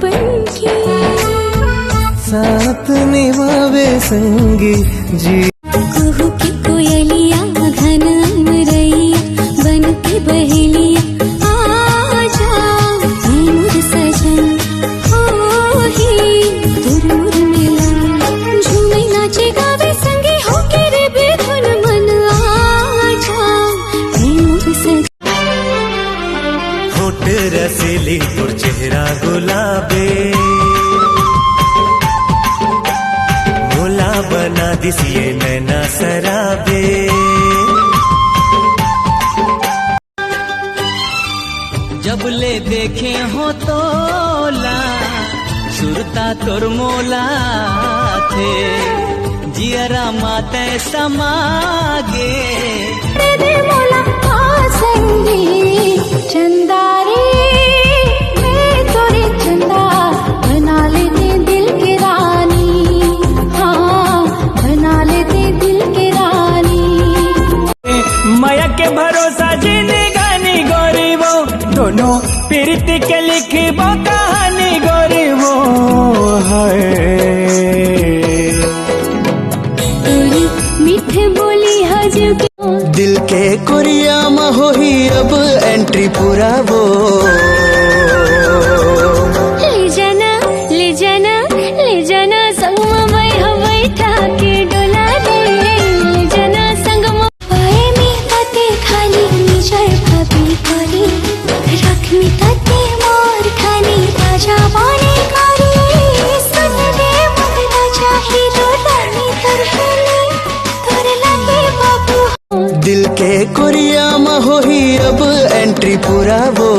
बनके साथ निभावे संगी जी। कुहू की कोयलिया घन अमरैया बन के बहेलिया आजा ऐ मोर सजन हो ही तुर मिलन झूमे नाचे गावे संगे हो के रे बेधुन मन आजा ऐ मोर सजन। होठ रसीली और चेहरा गुलाबे भोला बना दिसिए नैना सराबे। जब ले देखे हो तोला सुरता तोर मोला थे जियरा माते समागे दे मोला संगी चंदारे मैं तोरे चंदा बना लेते दिल के रानी हाँ बना लेते दिल के रानी। माया के भरोसा जीने गानी गरीबो दोनों पीरित के लिखबो कहानी गरीबो तोरी मीठे बोली हजू दिल के कोरिया में हो ही अब एंट्री पूरा वो। ले जाना संग में बैठा के डोला दे ले जाना संग में पाए में ताते खाली निजर भाभी करी रख में ताते मोर खाली राजा बने करी सुन रे मन राजा हीरो रानी तोर लगे बाबू। दिल के कोरिया में हो ही अब एंट्री पूरा वो।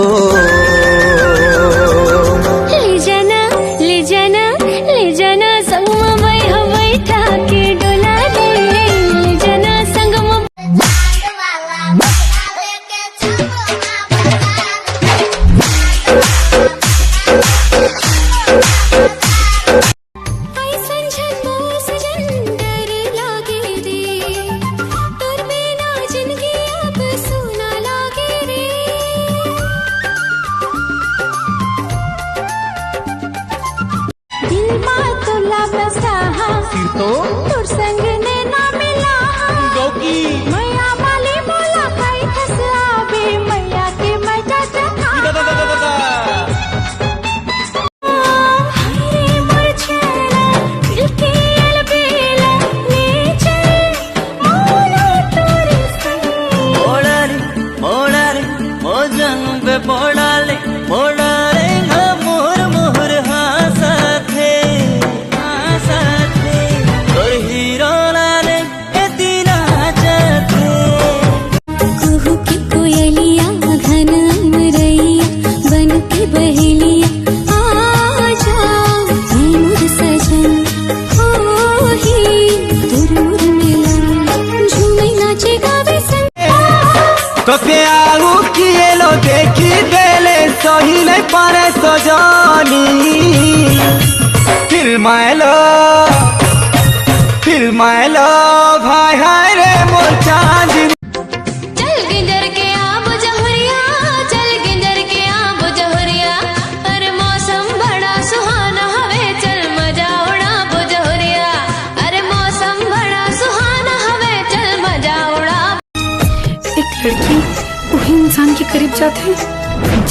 ले जाना संग में बैठा के डोला दे ले जाना संग में। ऐसन झन सजन डर लागे रे तोर बिना जिंदगी अब सुना लागे रे। दिल मा तोला बसा तोर संग ने ना मिला मैया वाली बोला खाई खस आवे मैया के मजा चखा हरे मोर छेला दिल के अलबेला ले चल मोला तोरे संग ओड़ारे ओ जंग पे पोड़ाले मोर मोर हाँ साथे तोर हीरो लाले ए दिला चाथे। कुहू की कोयलिया घन अमरैया बन के बहेलिया आजा ऐ मोर सजन हो ही तुर मिलन झूमे नाचे गावे संग तो प्यारू किए लो देखी देले सही नहीं पारे सजानी फिर मायलो भाई हाय रे मोर चांदी। चल गिंजर के आब जहरिया चल गिंजर के आब जहरिया अरे मौसम बड़ा सुहाना हवे चल मजा उड़ा जहरिया अरे मौसम बड़ा सुहाना हवे चल मजा उड़ा। एक लड़की वही इंसान के करीब जाते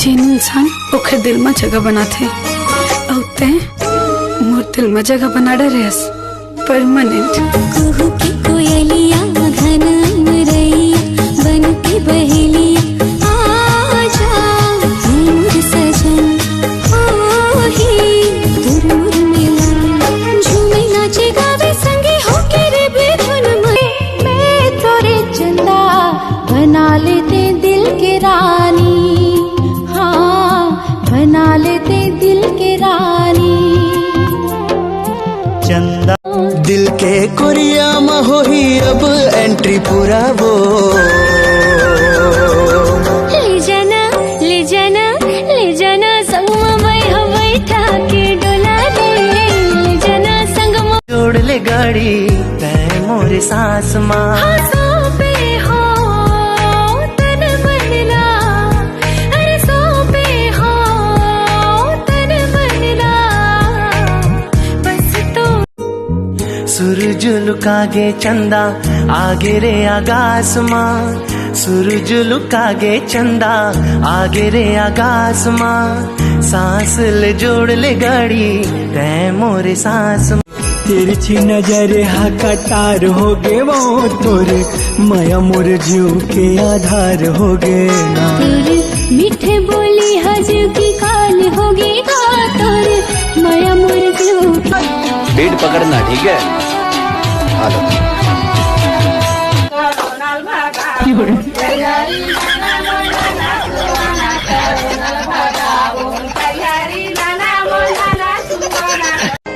जिन इंसान ओखर दिल में जगह बनाते और तय मोर दिल में जगह बना रहे परमानेंट। कुहू की कोयलिया घन अमरैया बन के बहेलिया आजा ऐ मोर सजन हो ही तुर मिलन झूमे नाचे गावे संगे हो के रे बेधुन मैं तोरे चंदा बना लेते दिल के रानी हाँ बना लेते दिल के रानी। चंदा दिल के कोरिया में हो ही अब एंट्री पूरा वो। ले जाना संग में बैठा के डोला दे ले जाना संग में। जोड़ ले गाड़ी तय मोरे सास माँ पे हो तन बनला अरे सो पे हो तन बनला सूरज लुकागे चंदा आगे रे आकाश मां, सूरज लुकागे चंदा आगे रे आकाश मां, सांस ले जोड़ ले गाड़ी तै मोरे सांस। तिरछी नजर हा कटार हो गे वो तोरे, माया मोर जीव के आधार हो गे ना। तोरे मीठे बोली हजू की काल होगी गा, तोरे माया मोर जीव। बीट पकड़ना ठीक है। हेलो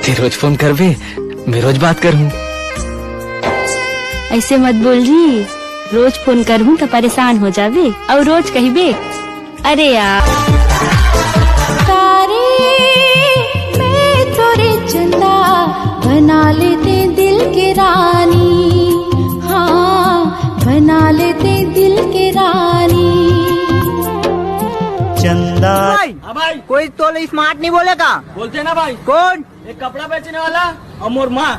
ते रोज फोन कर बे, मैं रोज बात करूँ। ऐसे मत बोल जी, रोज फोन करूँ तो परेशान हो जावे और रोज कहिबे अरे यार। तारे मैं तोरे चंदा बना लेते दिल के रानी, हाँ बना लेते दिल के रानी। चंदा भाई कोई तो स्मार्ट नहीं बोलेगा। बोलते ना भाई। कौन? एक कपड़ा बेचने वाला और मोर माँ।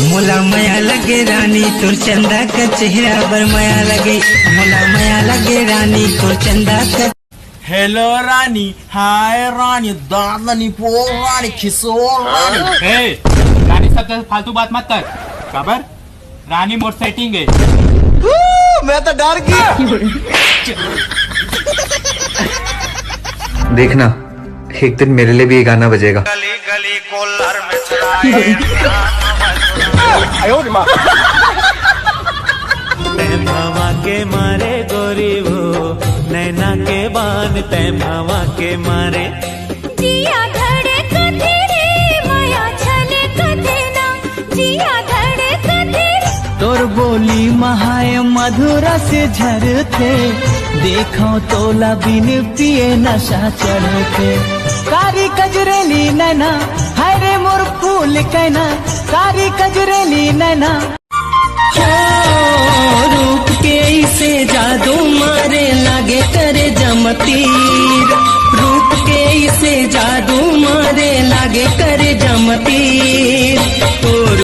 मोला माया लगे रानी तोर चंदा का चेहरा पर माया लगे, मोला माया लगे रानी तोर चंदा का। हेलो रानी, हाय रानी, दादनी पो रानी, किशोर रानी। रानी सब फालतू बात मत कर, खबर? रानी मोर सेटिंग है। मैं तो डर गया। देखना एक दिन मेरे लिए भी ये गाना बजेगा। गली गली कोलर में चढ़ाए तै भावा के मारे गोरी वो, नैना के बान तै भावा के मारे। जिया धड़े कथे रे माया छले कथे ना, जिया धड़े कथे। तोर बोली महाय मधुरा से झरते, देखो तोला बिन पिए नशा चढ़ते। कारी कजरेली नैना हरे मोर फूल कहना, कारी कजरेली नैना। रूप के इसे जादू मारे लागे करे जमतीर, रूप के इसे जादू मारे लागे करे जमतीर।